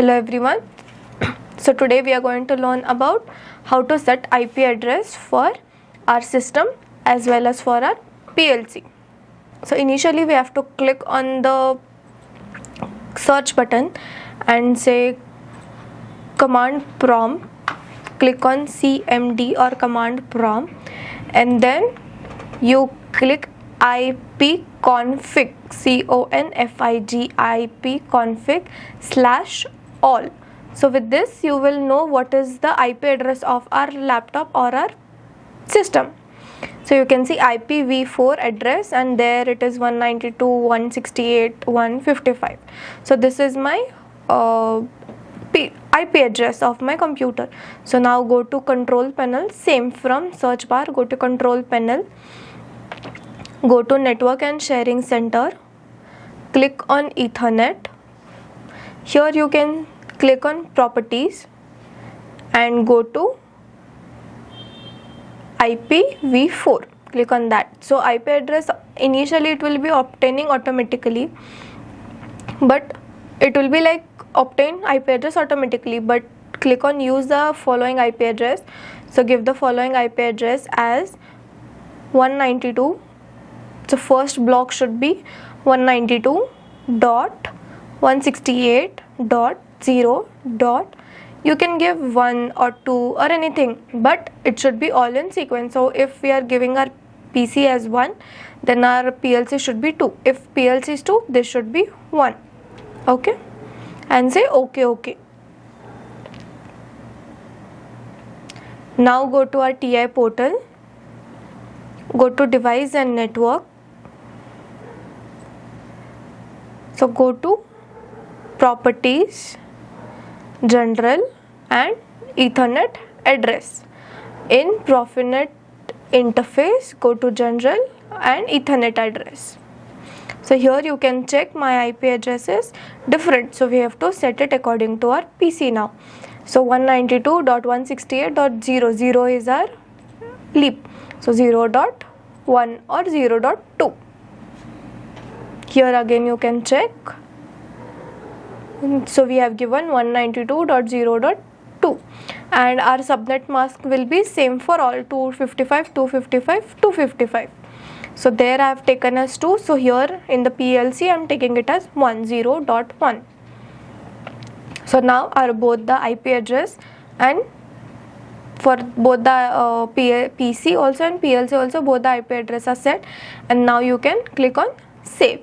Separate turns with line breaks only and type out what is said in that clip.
Hello everyone. So today we are going to learn about how to set IP address for our system as well as for our PLC. So initially we have to click on the search button and say command prompt, click on CMD or command prompt, and then you click IP config, CONFIG IP config /all. So with this you will know what is the IP address of our laptop or our system. So you can see IPv4 address, and there it is 192.168.155. So this is my IP address of my computer. So now go to control panel, same from search bar, go to control panel, go to network and sharing center, click on Ethernet. Here you can click on properties and go to IPv4, click on that. So IP address initially it will be obtaining automatically, but it will be like obtain IP address automatically, but click on use the following IP address. So give the following IP address as 192. So first block should be 192.168.0. You can give 1 or 2 or anything, but it should be all in sequence. So if we are giving our PC as 1, then our PLC should be 2. If PLC is 2, this should be 1. Okay, and say okay. Now go to our TI portal, go to device and network. So go to properties, general and Ethernet address. In Profinet interface, go to general and Ethernet address. So here you can check my IP address is different, so we have to set it according to our PC now. So 192.168.0 is our leap, so 0.1 or 0.2. Here again you can check. So we have given 192.0.2, and our subnet mask will be same for all, 255, 255, 255. So there I have taken as 2. So here in the PLC I am taking it as 10.1. So now are both the IP address and for both the PC also and PLC also, both the IP address are set, and now you can click on save.